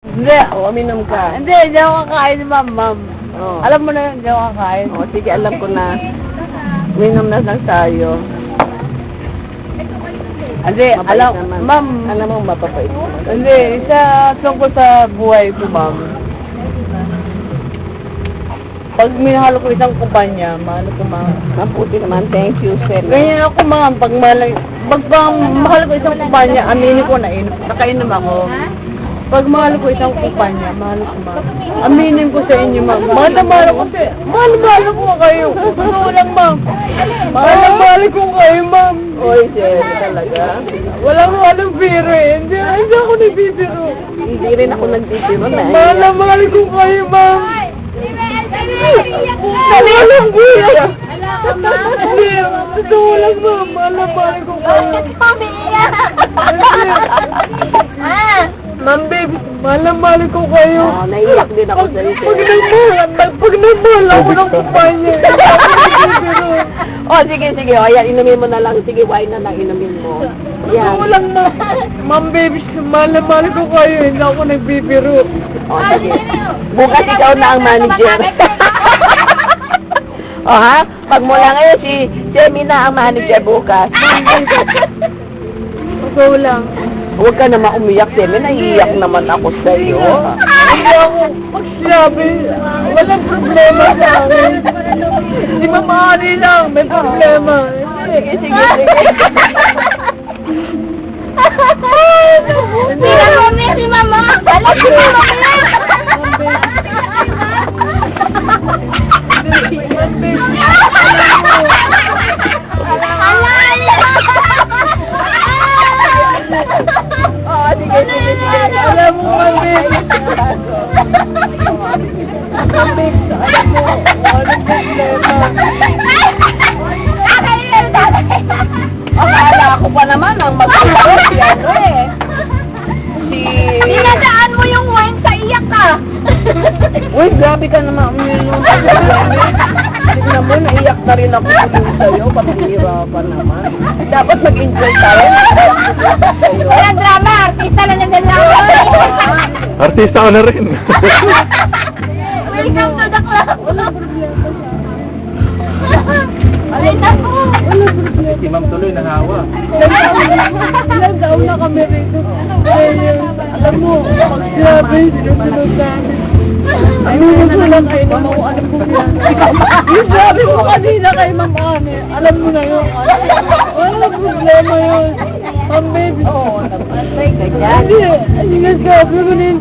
Hindi. O, uminom ka. Hindi, hindi ako kakain, ma'am. O. Alam mo na yun, hindi ako kakain. O, sige, alam ko na. Uminom na lang tayo. Hindi, Mabait alam, naman. ma'am. Alam mo, mapapait naman. Hindi, tungkol sa buhay ko, ma'am. Pag minahal ko isang kumpanya, mahal ko, ma'am. Mabuti naman. Thank you, sir. Ganyan ako, ma'am. Pag mahal ko isang kumpanya, aminin ko na nakainom ako. Pag mahal ko isang kumpanya, mahal ko, ma'am. Aminin ko sa inyo, ma'am. Mahal ko kayo. Totoo lang, ma'am. Mahal ko kayo, ma'am. Oy, sir, talaga. Walang biro eh. Hindi ako nagbibiro. Hindi rin ako nagtitiro na. Mahal ko kayo, ma'am. Walang biro. Hindi, totoo lang, ma'am. Mahal ko kayo. Ma'am, baby, mahal ko kayo. Oh, naiyak din ako sa iyo. Pag nagmahal ako ng kumpanya, Oh, sige. O, yan, inumin mo na lang. Sige, wine na lang, inumin mo. Yan. totoo lang, ma'am. Ma'am, baby, mahal ko kayo. Hindi ako nagbibiro. O, sige. Bukas ikaw na ang manager. O, ha? Pag mula ngayon, si Semi na ang manager bukas. Totoo lang. Huwag ka naman umiyak, Semi. Naiiyak naman ako sa iyo. Hindi ako magsabi. Walang problema sa akin. Hindi mamahali lang. May problema. Sige. Hindi na kami si Mama. Alam si Mama na. Oh, sige. Alam mo, mami. Alam mo, walang problema. Akala ko pa naman ang mag-iwas si ano eh. Dinadaan mo yung wine sa iyak ka. Uy, grabe ka naman uminom. Tignan mo, naiyak na rin ako dun sa'yo. Pag-ihirapan naman. Dapat mag-enjoy tayo. Sa'yo. Walang drama. Artista lang na lang. Artista ko na rin. Welcome to the club. Ay, naku. Si Ma'am tuloy nahawa. Ilang taon na kami rito. Alam mo, grabe, sinusunod namin. Aminin ko lang kayo na mo, alam ko yan. Yung sabi mo kanina kay Ma'am Ane, alam mo na yun. Walang problema yun. Ma'am, baby. Oo, naman. Ganyan. Hindi, yung sabi mo na yun